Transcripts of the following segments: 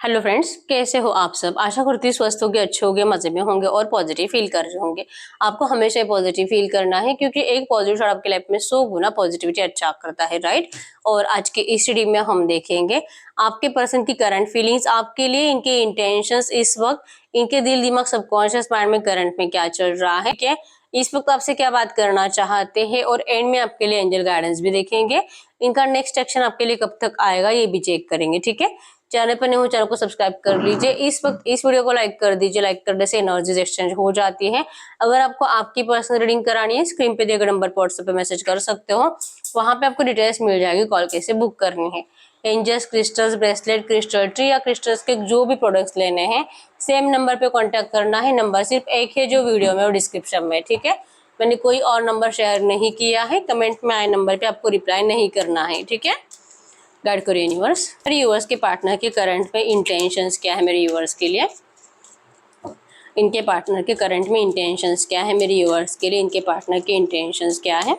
Hello friends, कैसे हो आप सब। आशा करती हूँ स्वस्थ होंगे, अच्छे होंगे, मजे में होंगे और पॉजिटिव फील कर रहे होंगे। आपको हमेशा पॉजिटिव फील करना है क्योंकि एक पॉजिटिव थॉट आपकी लाइफ में 100 गुना पॉजिटिविटी अच्छा करता है, राइट। और आज के इस स्टडी में हम देखेंगे आपके पर्सन की करंट फीलिंग्स आपके लिए, इनके इंटेंशंस इस वक्त, इनके दिल दिमाग सबकॉन्शियस माइंड में करंट में क्या चल रहा है, क्या इस वक्त आपसे क्या बात करना चाहते हैं। और एंड में आपके लिए एंजल गाइडेंस भी देखेंगे। इनका नेक्स्ट एक्शन आपके लिए कब तक आएगा ये भी चेक करेंगे, ठीक है। चैनल पर नहीं हो, चैनल को सब्सक्राइब कर लीजिए। इस वक्त इस वीडियो को लाइक कर दीजिए। लाइक करने से एनर्जीज एक्सचेंज हो जाती है। अगर आपको आपकी पर्सनल रीडिंग करानी है, स्क्रीन पे दिए गए नंबर पर व्हाट्सएप पे मैसेज कर सकते हो। वहां पे आपको डिटेल्स मिल जाएगी, कॉल कैसे बुक करनी है। Angels, crystals, bracelet, crystal tree या क्रिस्टल्स के जो भी प्रोडक्ट्स लेने हैं, सेम नंबर पे कॉन्टेक्ट करना है। नंबर सिर्फ एक है जो वीडियो में और डिस्क्रिप्शन में, ठीक है। मैंने कोई और नंबर शेयर नहीं किया है। कमेंट में आए नंबर पे आपको रिप्लाई नहीं करना है, ठीक है। गाइड करो यूनिवर्स। मेरे यूनिवर्स के पार्टनर के करंट में इंटेंशंस क्या है मेरे यूनिवर्स के लिए। इनके पार्टनर के करंट में इंटेंशंस क्या है मेरे यूनिवर्स के लिए। इनके पार्टनर के इंटेंशंस क्या है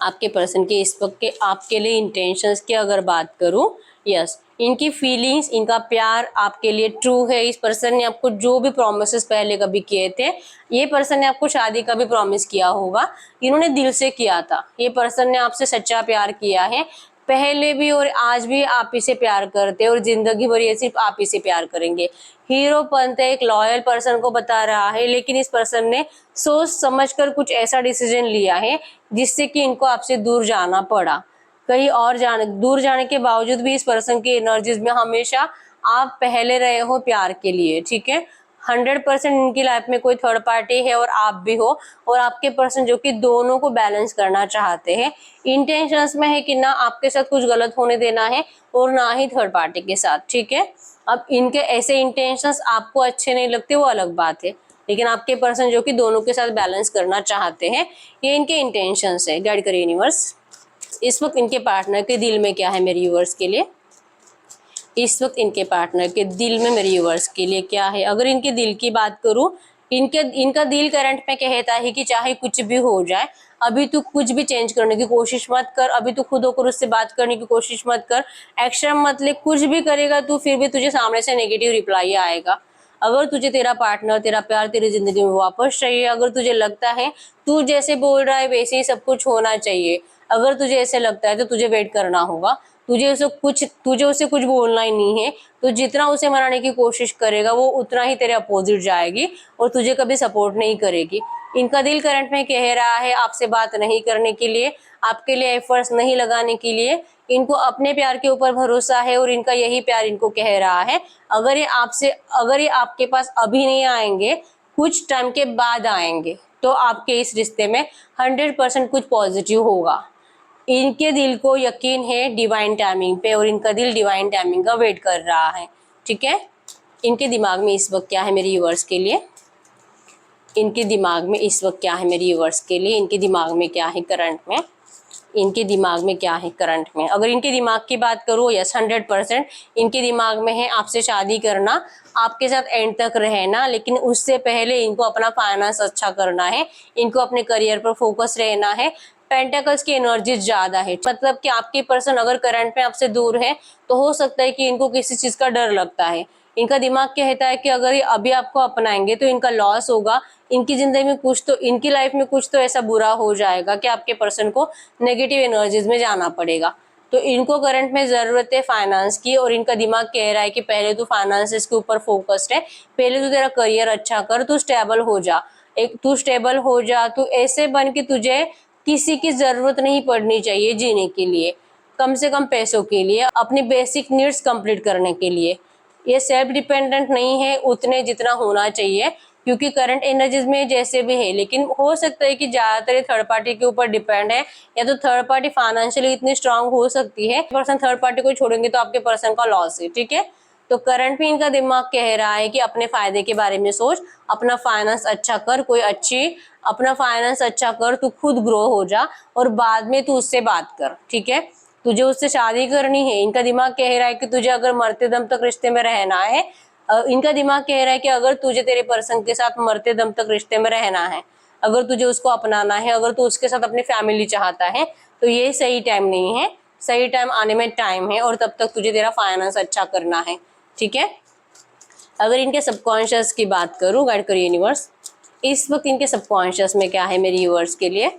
आपके पर्सन के इस वक्त के आपके लिए इंटेंशंस की अगर बात करूं, यस, इनकी फीलिंग्स, इनका प्यार आपके लिए ट्रू है। इस पर्सन ने आपको जो भी प्रॉमिसेस पहले कभी किए थे, ये पर्सन ने आपको शादी का भी प्रॉमिस किया होगा, इन्होंने दिल से किया था। ये पर्सन ने आपसे सच्चा प्यार किया है पहले भी और आज भी आप इसे प्यार करते हैं और जिंदगी भर ये सिर्फ आप इसे प्यार करेंगे। हीरो पंत एक लॉयल पर्सन को बता रहा है, लेकिन इस पर्सन ने सोच समझकर कुछ ऐसा डिसीजन लिया है जिससे कि इनको आपसे दूर जाना पड़ा। कहीं और दूर जाने के बावजूद भी इस पर्सन की एनर्जीज में हमेशा आप पहले रहे हो प्यार के लिए, ठीक है। 100% इनकी लाइफ में कोई थर्ड पार्टी है और आप भी हो, और आपके पर्सन जो कि दोनों को बैलेंस करना चाहते हैं। इंटेंशंस में है कि ना आपके साथ कुछ गलत होने देना है और ना ही थर्ड पार्टी के साथ, ठीक है। अब इनके ऐसे इंटेंशंस आपको अच्छे नहीं लगते वो अलग बात है, लेकिन आपके पर्सन जो कि दोनों के साथ बैलेंस करना चाहते हैं, ये इनके इंटेंशंस है। गाइड करिए यूनिवर्स। इस वक्त इनके पार्टनर के दिल में क्या है मेरे यूनिवर्स के लिए। इस वक्त इनके पार्टनर के दिल में मेरे यूनिवर्स के लिए क्या है। अगर इनके दिल की बात करूं, इनका दिल करंट में कहता है कि चाहे कुछ भी हो जाए, अभी तू कुछ भी चेंज करने की कोशिश मत कर। अभी तू खुद होकर उससे बात करने की कोशिश मत कर, एक्शन मत ले। कुछ भी करेगा तू, फिर भी तुझे सामने से नेगेटिव रिप्लाई आएगा। अगर तुझे तेरा पार्टनर, तेरा प्यार तेरी जिंदगी में वापस चाहिए, अगर तुझे लगता है तू जैसे बोल रहा है वैसे ही सब कुछ होना चाहिए, अगर तुझे ऐसे लगता है तो तुझे वेट करना होगा। तुझे उसे कुछ बोलना ही नहीं है। तो जितना उसे मनाने की कोशिश करेगा वो उतना ही तेरे अपोजिट जाएगी और तुझे कभी सपोर्ट नहीं करेगी। इनका दिल करंट में कह रहा है आपसे बात नहीं करने के लिए, आपके लिए एफर्ट्स नहीं लगाने के लिए। इनको अपने प्यार के ऊपर भरोसा है और इनका यही प्यार इनको कह रहा है। अगर ये आपके पास अभी नहीं आएंगे, कुछ टाइम के बाद आएंगे, तो आपके इस रिश्ते में 100% कुछ पॉजिटिव होगा। इनके दिल को यकीन है डिवाइन टाइमिंग पे और इनका दिल डिवाइन टाइमिंग का वेट कर रहा है, ठीक है। इनके दिमाग में इस वक्त क्या है मेरे यूवर्स के लिए। इनके दिमाग में इस वक्त क्या है मेरे यूवर्स के लिए। इनके दिमाग में क्या है करंट में। इनके दिमाग में क्या है करंट में। अगर इनके दिमाग की बात करूँ, यस, 100% इनके दिमाग में है आपसे शादी करना, आपके साथ एंड तक रहना, लेकिन उससे पहले इनको अपना फाइनेंस अच्छा करना है, इनको अपने करियर पर फोकस रहना है। पेंटाकल्स की एनर्जी ज्यादा है, मतलब कि आपके पर्सन अगर करंट में आपसे दूर है तो हो सकता है कि इनको किसी चीज का डर लगता है। इनका दिमाग कहता है कि अगर ये अभी आपको अपनाएंगे तो इनका लॉस होगा, इनकी जिंदगी में कुछ तो, इनकी लाइफ में कुछ तो ऐसा बुरा हो जाएगा कि आपके पर्सन को नेगेटिव एनर्जीज में जाना पड़ेगा। तो इनको करंट में जरूरत है फाइनेंस की, और इनका दिमाग कह रहा है कि पहले तू फाइनेंस के ऊपर फोकस्ड है, पहले तू तेरा करियर अच्छा कर, तू स्टेबल हो जा। तू स्टेबल हो जा, तू ऐसे बन के तुझे किसी की जरूरत नहीं पड़नी चाहिए जीने के लिए, कम से कम पैसों के लिए, अपनी बेसिक नीड्स कंप्लीट करने के लिए। ये सेल्फ डिपेंडेंट नहीं है उतने जितना होना चाहिए, क्योंकि करंट एनर्जीज में जैसे भी है, लेकिन हो सकता है कि ज्यादातर थर्ड पार्टी के ऊपर डिपेंड है, या तो थर्ड पार्टी फाइनेंशियली इतनी स्ट्रांग हो सकती है, पर्सन थर्ड पार्टी को छोड़ेंगे तो आपके पर्सन का लॉस है, ठीक है। तो करंट में इनका दिमाग कह रहा है कि अपने फायदे के बारे में सोच, अपना फाइनेंस अच्छा कर, अपना फाइनेंस अच्छा कर, तू खुद ग्रो हो जा और बाद में तू उससे बात कर, ठीक है। तुझे उससे शादी करनी है। इनका दिमाग कह रहा है कि तुझे अगर मरते दम तक रिश्ते में रहना है, इनका दिमाग कह रहा है कि अगर तुझे तेरे पर्सन के साथ मरते दम तक रिश्ते में रहना है, अगर तुझे उसको अपनाना है, अगर तू उसके साथ अपनी फैमिली चाहता है, तो ये सही टाइम नहीं है, सही टाइम आने में टाइम है, और तब तक तुझे तेरा फाइनेंस अच्छा करना है, ठीक है। अगर इनके सबकॉन्शियस की बात करूं, गाइड करिए यूनिवर्स, इस वक्त इनके सबकॉन्शियस में क्या है मेरे व्यूअर्स के लिए,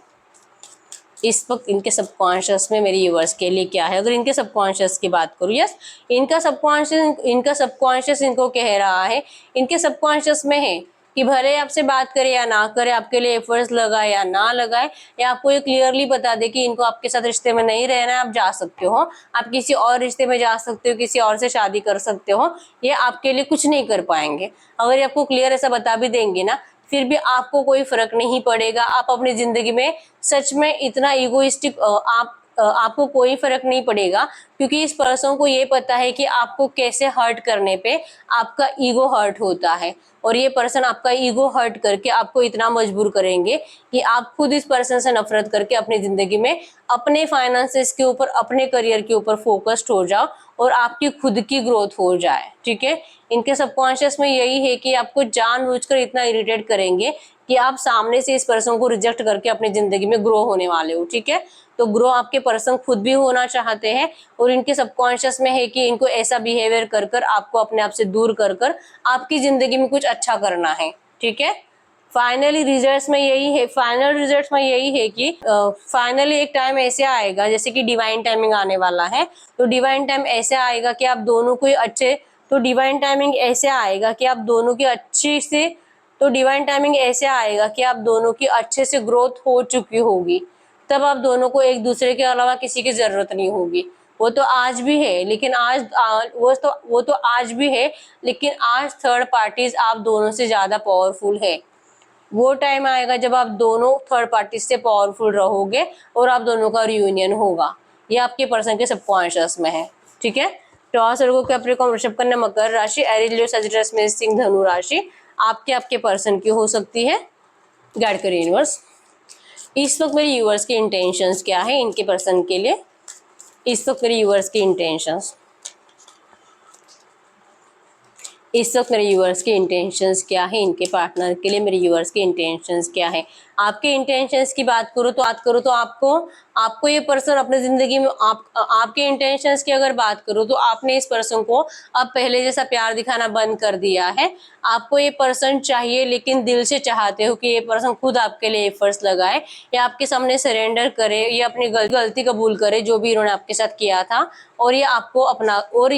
इस वक्त इनके सबकॉन्शियस में मेरे व्यूअर्स के लिए क्या है। अगर इनके सबकॉन्शियस की बात करूं, यस, इनका सबकॉन्शियस इनको कह रहा है, इनके सबकॉन्शियस में है कि भले आपसे बात करे या ना करे, आपके लिए एफर्ट्स लगाए या ना लगाए, या आपको ये क्लियरली बता दे कि इनको आपके साथ रिश्ते में नहीं रहना है, आप जा सकते हो, आप किसी और रिश्ते में जा सकते हो, किसी और से शादी कर सकते हो, ये आपके लिए कुछ नहीं कर पाएंगे। अगर ये आपको क्लियर ऐसा बता भी देंगे ना, फिर भी आपको कोई फर्क नहीं पड़ेगा। आप अपनी जिंदगी में सच में इतना इगोइस्टिक, आपको कोई फर्क नहीं पड़ेगा, क्योंकि इस पर्सन को ये पता है कि आपको कैसे हर्ट करने पे आपका ईगो हर्ट होता है, और ये पर्सन आपका ईगो हर्ट करके आपको इतना मजबूर करेंगे कि आप खुद इस पर्सन से नफरत करके अपनी जिंदगी में अपने फाइनेंसेस के ऊपर, अपने करियर के ऊपर फोकस्ड हो जाओ और आपकी खुद की ग्रोथ हो जाए। ठीक है, इनके सबकॉन्शियस में यही है कि आपको जानबूझकर इतना इरिटेट करेंगे कि आप सामने से इस पर्सन को रिजेक्ट करके अपनी जिंदगी में ग्रो होने वाले हो। ठीक है, तो ग्रो आपके पर्सन खुद भी होना चाहते हैं, और इनके सबकॉन्शियस में है कि इनको ऐसा बिहेवियर कर कर आपको अपने आप से दूर कर कर आपकी जिंदगी में कुछ अच्छा करना है। ठीक है, फाइनली रिजल्ट्स में यही है, फाइनल रिजल्ट्स में यही है कि फाइनली एक टाइम ऐसे आएगा, जैसे कि डिवाइन टाइमिंग आने वाला है, तो डिवाइन टाइम ऐसे आएगा कि आप दोनों को अच्छे, तो डिवाइन टाइमिंग ऐसे आएगा कि आप दोनों की अच्छी से, तो डिवाइन टाइमिंग ऐसे आएगा कि आप दोनों की अच्छे से ग्रोथ हो चुकी होगी, तब आप दोनों को एक दूसरे के अलावा किसी की जरूरत नहीं होगी। वो तो आज भी है, लेकिन वो तो आज भी है, लेकिन आज थर्ड पार्टीज आप दोनों से ज्यादा पावरफुल है। वो टाइम आएगा जब आप दोनों थर्ड पार्टी से पावरफुल रहोगे और आप दोनों का रियूनियन होगा। ये आपके पर्सन के सबकॉन्शियस में है। ठीक है, टॉस, वर्गो, कैप्रिकॉर्न, वृषभ, कन्या, मकर राशि, एरीज, लियो, सजिटस, मेष, सिंह, धनु राशि आपके पर्सन की हो सकती है। गाइड करिए यूनिवर्स, इस वक्त मेरे यूवर्स के इंटेंशंस क्या है इनके पर्सन के लिए, इस वक्त मेरे यूवर्स के इंटेंशंस, इस वक्त मेरे यूवर्स के इंटेंशंस क्या है इनके पार्टनर के लिए, मेरे यूवर्स के इंटेंशंस क्या है। आपके इंटेंशंस की बात करूँ तो आपको ये पर्सन अपने जिंदगी में, आपके इंटेंशंस की अगर बात करूँ तो आपने इस पर्सन को अब पहले जैसा प्यार दिखाना बंद कर दिया है। आपको ये पर्सन चाहिए, लेकिन दिल से चाहते हो कि ये पर्सन खुद आपके लिए एफर्ट्स लगाए, या आपके सामने सरेंडर करे, या अपनी गलती कबूल करे जो भी इन्होंने आपके साथ किया था, और ये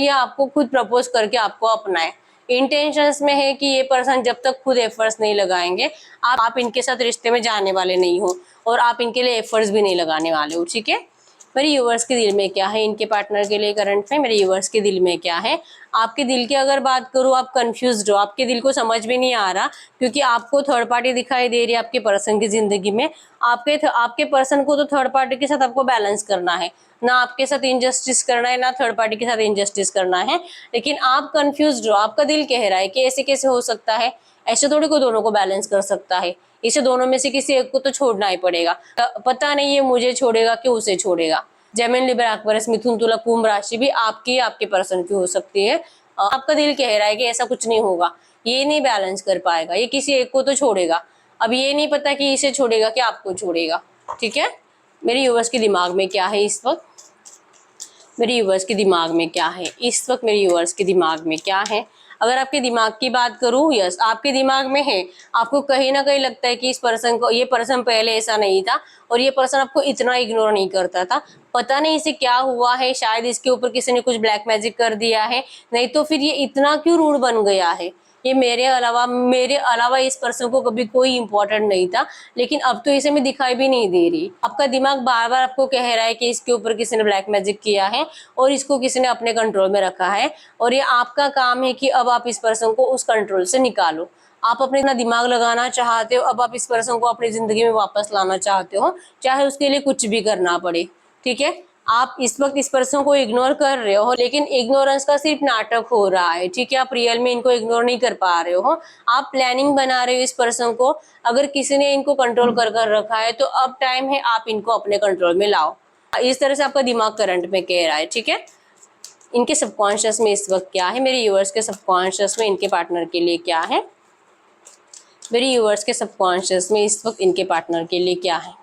आपको खुद प्रपोज करके आपको अपनाए। इंटेंशंस में है कि ये पर्सन जब तक खुद एफर्ट्स नहीं लगाएंगे, आप इनके साथ रिश्ते में जाने वाले नहीं हो, और आप इनके लिए एफर्ट्स भी नहीं लगाने वाले हो। ठीक है, मेरे यूवर्स के दिल में क्या है इनके पार्टनर के लिए करंट में, मेरे यूवर्स के दिल में क्या है। आपके दिल की अगर बात करूँ, आप कंफ्यूज्ड हो, आपके दिल को समझ भी नहीं आ रहा, क्योंकि आपको थर्ड पार्टी दिखाई दे रही है आपके पर्सन की जिंदगी में। आपके पर्सन को तो थर्ड पार्टी के साथ आपको बैलेंस करना है, ना आपके साथ इंजस्टिस करना है, ना थर्ड पार्टी के साथ इंजस्टिस करना है, लेकिन आप कंफ्यूज्ड हो। आपका दिल कह रहा है कि ऐसे कैसे हो सकता है, ऐसे थोड़ी को दोनों को बैलेंस कर सकता है, इसे दोनों में से किसी एक को तो छोड़ना ही पड़ेगा। पता नहीं ये मुझे छोड़ेगा कि उसे छोड़ेगा। जेमिनी, लिब्रा, एक्वेरियस, मिथुन, तुला, कुंभ राशि भी आपके पर्सन की हो सकती है। आपका दिल कह रहा है कि ऐसा कुछ नहीं होगा, ये नहीं बैलेंस कर पाएगा, ये किसी एक को तो छोड़ेगा। अब ये नहीं पता कि इसे छोड़ेगा कि आपको छोड़ेगा। ठीक है, मेरे यूवर्स के दिमाग में क्या है इस वक्त, मेरे यूवर्स के दिमाग में क्या है इस वक्त, मेरे यूवर्स के दिमाग में क्या है। अगर आपके दिमाग की बात करूं, यस, आपके दिमाग में है, आपको कहीं ना कहीं लगता है कि ये पर्सन पहले ऐसा नहीं था, और ये पर्सन आपको इतना इग्नोर नहीं करता था। पता नहीं इसे क्या हुआ है, शायद इसके ऊपर किसी ने कुछ ब्लैक मैजिक कर दिया है, नहीं तो फिर ये इतना क्यों रूड बन गया है। ये मेरे अलावा इस पर्सन को कभी कोई इंपॉर्टेंट नहीं था, लेकिन अब तो इसे मैं दिखाई भी नहीं दे रही। आपका दिमाग बार बार आपको कह रहा है कि इसके ऊपर किसी ने ब्लैक मैजिक किया है और इसको किसी ने अपने कंट्रोल में रखा है, और ये आपका काम है कि अब आप इस पर्सन को उस कंट्रोल से निकालो। आप अपने इतना दिमाग लगाना चाहते हो, अब आप इस पर्सन को अपनी जिंदगी में वापस लाना चाहते हो, चाहे उसके लिए कुछ भी करना पड़े। ठीक है, आप इस वक्त इस पर्सन को इग्नोर कर रहे हो, लेकिन इग्नोरेंस का सिर्फ नाटक हो रहा है। ठीक है, आप रियल में इनको इग्नोर नहीं कर पा रहे हो, आप प्लानिंग बना रहे हो इस पर्सन को। अगर किसी ने इनको कंट्रोल कर कर रखा है, तो अब टाइम है आप इनको अपने कंट्रोल में लाओ। इस तरह से आपका दिमाग करंट में कह रहा है। ठीक है, इनके सबकॉन्शियस में इस वक्त क्या है, मेरे यूवर्स के सबकॉन्शियस में इनके पार्टनर के लिए क्या है, मेरे यूवर्स के सबकॉन्शियस में इस वक्त इनके पार्टनर के लिए क्या है।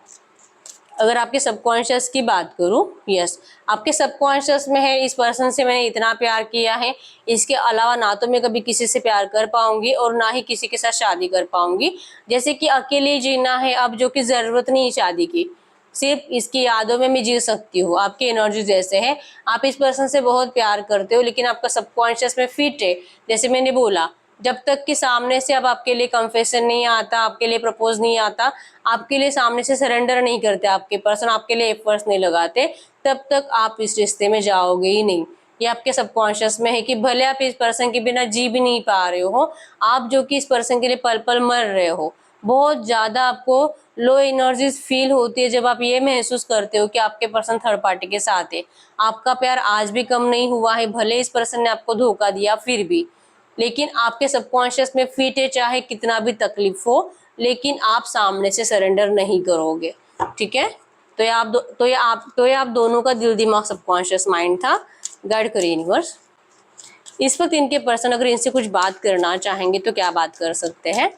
अगर आपके सबकॉन्शियस की बात करूं, यस, आपके सबकॉन्शियस में है इस पर्सन से मैंने इतना प्यार किया है, इसके अलावा ना तो मैं कभी किसी से प्यार कर पाऊंगी और ना ही किसी के साथ शादी कर पाऊंगी। जैसे कि अकेले जीना है अब, जो कि जरूरत नहीं शादी की, सिर्फ इसकी यादों में मैं जी सकती हूँ। आपकी एनर्जी जैसे है, आप इस पर्सन से बहुत प्यार करते हो लेकिन आपका सबकॉन्शियस में फिट है। जैसे मैंने बोला, जब तक कि सामने से अब आपके लिए कन्फेशन नहीं आता, आपके लिए प्रपोज नहीं आता, आपके लिए सामने से सरेंडर नहीं करते, आपके पर्सन आपके लिए एफर्ट्स नहीं लगाते, तब तक आप इस रिश्ते में जाओगे ही नहीं। ये आपके सबकॉन्शियस में है कि भले आप इस पर्सन के बिना जी भी नहीं पा रहे हो, आप जो कि इस पर्सन के लिए पल पल मर रहे हो। बहुत ज्यादा आपको लो एनर्जीज फील होती है जब आप ये महसूस करते हो कि आपके पर्सन थर्ड पार्टी के साथ है। आपका प्यार आज भी कम नहीं हुआ है, भले इस पर्सन ने आपको धोखा दिया फिर भी, लेकिन आपके सबकॉन्शियस में फिट है, चाहे कितना भी तकलीफ हो, लेकिन आप सामने से सरेंडर नहीं करोगे। ठीक है, तो ये आप दोनों का दिल दिमाग सबकॉन्शियस माइंड था। गाइड करिए यूनिवर्स, इस वक्त इनके पर्सन अगर इनसे कुछ बात करना चाहेंगे तो क्या बात कर सकते हैं?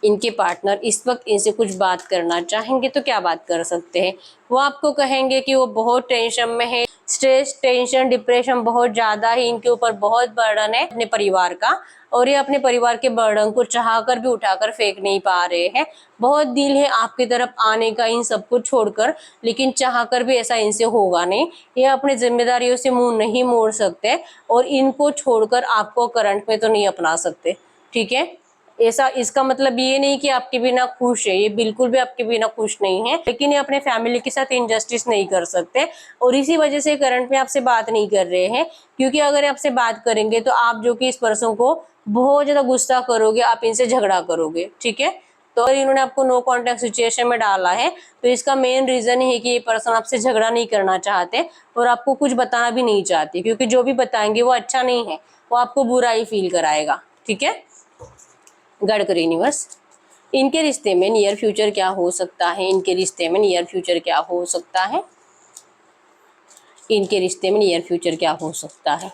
इनके पार्टनर इस वक्त इनसे कुछ बात करना चाहेंगे तो क्या बात कर सकते हैं? वो आपको कहेंगे कि वो बहुत टेंशन में है, स्ट्रेस, टेंशन, डिप्रेशन बहुत ज्यादा है, इनके ऊपर बहुत बर्डन है अपने परिवार का, और ये अपने परिवार के बर्डन को चाहकर भी उठाकर फेंक नहीं पा रहे हैं। बहुत दिल है आपकी तरफ आने का इन सब कुछ छोड़कर, लेकिन चाहकर भी ऐसा इनसे होगा नहीं। ये अपनी जिम्मेदारियों से मुंह नहीं मोड़ सकते और इनको छोड़कर आपको करंट में तो नहीं अपना सकते। ठीक है, ऐसा इसका मतलब ये नहीं कि आपके बिना खुश है, ये बिल्कुल भी आपके बिना खुश नहीं है, लेकिन ये अपने फैमिली के साथ इनजस्टिस नहीं कर सकते और इसी वजह से करंट में आपसे बात नहीं कर रहे हैं। क्योंकि अगर आपसे बात करेंगे तो आप जो कि इस पर्सन को बहुत ज्यादा गुस्सा करोगे, आप इनसे झगड़ा करोगे। ठीक है, तो अगर इन्होंने आपको नो कॉन्टेक्ट सिचुएशन में डाला है तो इसका मेन रीजन है कि ये पर्सन आपसे झगड़ा नहीं करना चाहते और आपको कुछ बताना भी नहीं चाहते, क्योंकि जो भी बताएंगे वो अच्छा नहीं है, वो आपको बुरा ही फील कराएगा। ठीक है, गाइड करिए यूनिवर्स, इनके रिश्ते में नियर फ्यूचर क्या हो सकता है? इनके रिश्ते में नियर फ्यूचर क्या हो सकता है? इनके रिश्ते में नियर फ्यूचर क्या हो सकता है?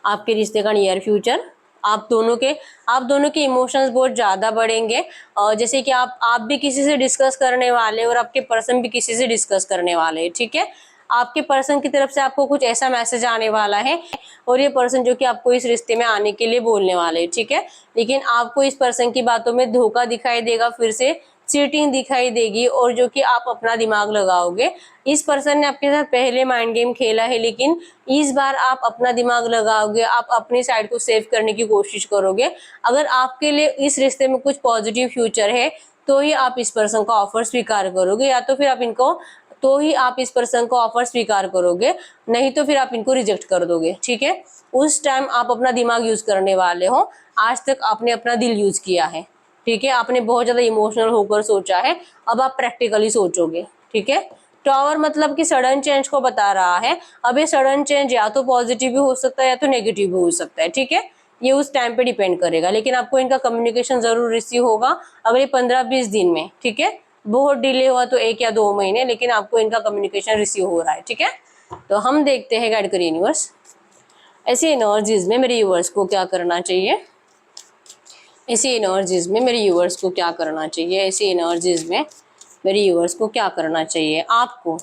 आपके रिश्ते का नियर फ्यूचर, आप दोनों के इमोशंस बहुत ज्यादा बढ़ेंगे, और जैसे कि आप भी किसी से डिस्कस करने वाले और आपके पर्सन भी किसी से डिस्कस करने वाले हैं। ठीक है, आपके पर्सन की तरफ से आपको कुछ ऐसा मैसेज आने वाला है और ये पर्सन जो कि आपको इस रिश्ते में आने के लिए बोलने वाले हैं। ठीक है, लेकिन आपको इस पर्सन की बातों में धोखा दिखाई देगा, फिर से चीटिंग दिखाई देगी और जो कि आप अपना दिमाग लगाओगे। इस पर्सन ने आपके साथ पहले माइंड गेम खेला है, लेकिन इस बार आप अपना दिमाग लगाओगे, आप अपनी साइड को सेव करने की कोशिश करोगे। अगर आपके लिए इस रिश्ते में कुछ पॉजिटिव फ्यूचर है तो ही आप इस पर्सन का ऑफर स्वीकार करोगे, या तो फिर आप इनको तो ही आप इस पर्सन को ऑफर स्वीकार करोगे, नहीं तो फिर आप इनको रिजेक्ट कर दोगे। ठीक है, उस टाइम आप अपना दिमाग यूज करने वाले हो, आज तक आपने अपना दिल यूज किया है। ठीक है, आपने बहुत ज्यादा इमोशनल होकर सोचा है, अब आप प्रैक्टिकली सोचोगे। ठीक है, टॉवर मतलब कि सडन चेंज को बता रहा है। अब ये सडन चेंज या तो पॉजिटिव भी हो सकता है या तो नेगेटिव भी हो सकता है। ठीक है, ये उस टाइम पे डिपेंड करेगा, लेकिन आपको इनका कम्युनिकेशन जरूर रिसीव होगा अगले 15-20 दिन में। ठीक है, बहुत डिले हुआ तो 1 या 2 महीने, लेकिन आपको इनका कम्युनिकेशन रिसीव हो रहा है। ठीक है, तो हम देखते हैं गाइड करिए यूनिवर्स, ऐसी एनर्जीज में मेरे यूवर्स को क्या करना चाहिए? ऐसी एनर्जीज में मेरे यूवर्स को क्या करना चाहिए? ऐसी एनर्जीज में मेरे यूवर्स को क्या करना चाहिए? आपको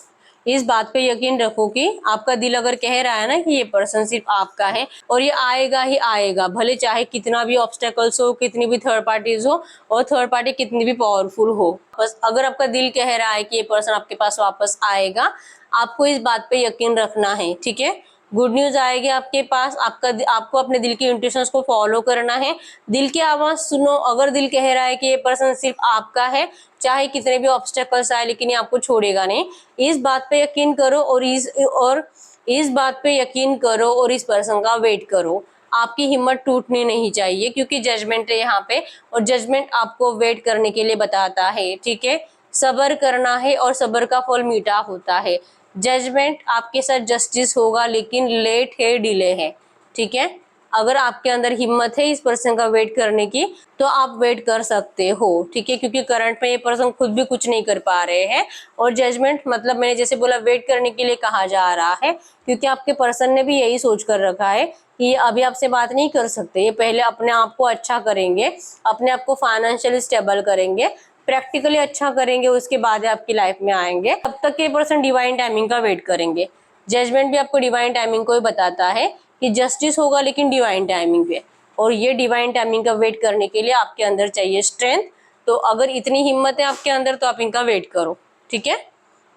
इस बात पे यकीन रखो कि आपका दिल अगर कह रहा है ना कि ये पर्सन सिर्फ आपका है और ये आएगा ही आएगा, भले चाहे कितना भी ऑब्स्टेकल्स हो, कितनी भी थर्ड पार्टीज हो और थर्ड पार्टी कितनी भी पावरफुल हो, बस अगर आपका दिल कह रहा है कि ये पर्सन आपके पास वापस आएगा, आपको इस बात पे यकीन रखना है। ठीक है, गुड न्यूज आएगी आपके पास, आपको अपने दिल की इंट्यूशंस को फॉलो करना है, दिल की आवाज सुनो। अगर दिल कह रहा है कि ये पर्सन सिर्फ आपका है, चाहे कितने भी ऑब्स्टेकल्स आए, लेकिन ये आपको छोड़ेगा नहीं, इस बात पे यकीन करो और इस बात पे यकीन करो और इस पर्सन का वेट करो। आपकी हिम्मत टूटनी नहीं चाहिए, क्योंकि जजमेंट है यहाँ पे और जजमेंट आपको वेट करने के लिए बताता है। ठीक है, सब्र करना है और सब्र का फल मीठा होता है। जजमेंट आपके साथ जस्टिस होगा, लेकिन लेट है, डिले है। ठीक है, अगर आपके अंदर हिम्मत है इस पर्सन का वेट करने की तो आप वेट कर सकते हो। ठीक है, क्योंकि करंट में ये पर्सन खुद भी कुछ नहीं कर पा रहे हैं और जजमेंट मतलब मैंने जैसे बोला वेट करने के लिए कहा जा रहा है, क्योंकि आपके पर्सन ने भी यही सोच कर रखा है कि ये अभी आपसे बात नहीं कर सकते, ये पहले अपने आप को अच्छा करेंगे, अपने आप को फाइनेंशियली स्टेबल करेंगे, प्रैक्टिकली अच्छा करेंगे, उसके बाद आपकी लाइफ में आएंगे। तब तक के पर्सन डिवाइन टाइमिंग का वेट करेंगे। जजमेंट भी आपको डिवाइन टाइमिंग को ही बताता है कि जस्टिस होगा, लेकिन डिवाइन टाइमिंग पे। और ये डिवाइन टाइमिंग का वेट करने के लिए आपके अंदर चाहिए स्ट्रेंथ। तो अगर इतनी हिम्मत है आपके अंदर तो आप इनका वेट करो, ठीक है।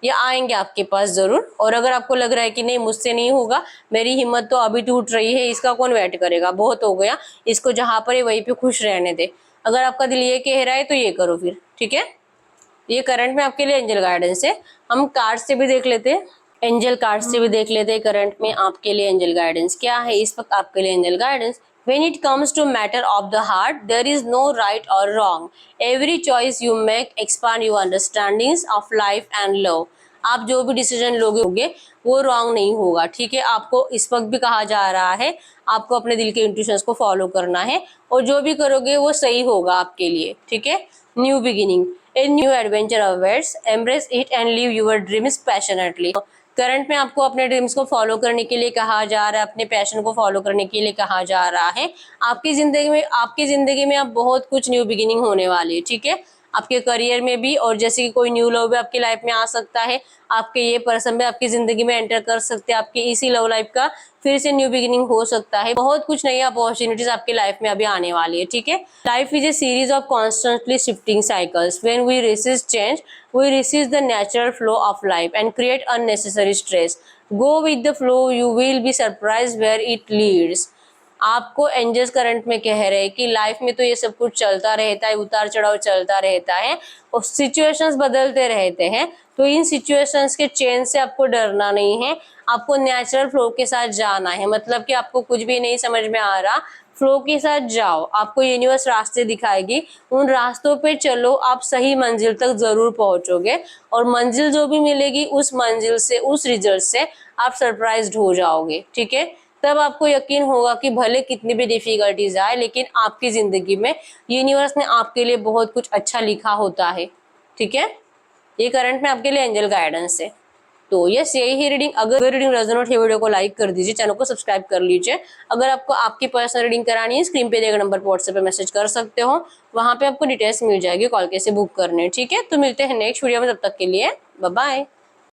ये आएंगे आपके पास जरूर। और अगर आपको लग रहा है कि नहीं मुझसे नहीं होगा, मेरी हिम्मत तो अभी टूट रही है, इसका कौन वेट करेगा, बहुत हो गया, इसको जहां पर है वहीं पे खुश रहने दे, अगर आपका दिल ये कह रहा है तो ये करो फिर, ठीक है। ये करंट में आपके लिए एंजल गाइडेंस है। हम कार्ड से भी देख लेते हैं, एंजल कार्ड से भी देख लेते हैं करंट में आपके लिए एंजल गाइडेंस क्या है इस वक्त आपके लिए angel guidance. When it comes to matter of the heart, there is no right or wrong. Every choice you make expand your understandings of life and love. आप जो भी डिसीजन लोगे वो रॉन्ग नहीं होगा, ठीक है। आपको इस वक्त भी कहा जा रहा है आपको अपने दिल के इंट्यूशंस को फॉलो करना है, और जो भी करोगे वो सही होगा आपके लिए, ठीक है। New beginning, a new adventure awaits, embrace it and live your dreams passionately. Current में आपको अपने ड्रीम्स को फॉलो करने के लिए कहा जा रहा है, अपने पैशन को फॉलो करने के लिए कहा जा रहा है। आपकी जिंदगी में अब बहुत कुछ न्यू बिगिनिंग होने वाली है, ठीक है। आपके करियर में भी, और जैसे कि कोई न्यू लव भी आपकी लाइफ में आ सकता है, आपके ये पर्सन भी आपकी जिंदगी में एंटर कर सकते हैं, आपकी इसी लव लाइफ का फिर से न्यू बिगिनिंग हो सकता है। बहुत कुछ नई अपॉर्चुनिटीज आपकी लाइफ में अभी आने वाली है, ठीक है। Life is a series of constantly shifting cycles. When we resist change we resist the natural flow of life and create unnecessary stress. Go with the flow, you will be surprised where it leads. आपको angels current में कह रहे हैं कि life में तो ये सब कुछ चलता रहता है, उतार चढ़ाव चलता रहता है और सिचुएशंस बदलते रहते हैं। तो इन सिचुएशंस के चेंज से आपको डरना नहीं है, आपको नेचुरल फ्लो के साथ जाना है। मतलब कि आपको कुछ भी नहीं समझ में आ रहा, फ्लो के साथ जाओ, आपको यूनिवर्स रास्ते दिखाएगी, उन रास्तों पे चलो, आप सही मंजिल तक जरूर पहुंचोगे। और मंजिल जो भी मिलेगी उस मंजिल से, उस रिजल्ट से आप सरप्राइज्ड हो जाओगे, ठीक है। तब आपको यकीन होगा कि भले कितनी भी डिफिकल्टीज आए, लेकिन आपकी जिंदगी में यूनिवर्स ने आपके लिए बहुत कुछ अच्छा लिखा होता है, ठीक है। ये करंट में आपके लिए एंजल गाइडेंस है। तो यस, यही ही रीडिंग। अगर रीडिंग रेजोनेट है, वीडियो को लाइक कर दीजिए, चैनल को सब्सक्राइब कर लीजिए। अगर आपको आपकी पर्सनल रीडिंग करानी है, स्क्रीन पे दिए गए नंबर पर व्हाट्सएप पे मैसेज कर सकते हो, वहां पे आपको डिटेल्स मिल जाएगी कॉल कैसे बुक करने, ठीक है। तो मिलते हैं नेक्स्ट वीडियो में, तब तक के लिए बाय बाय।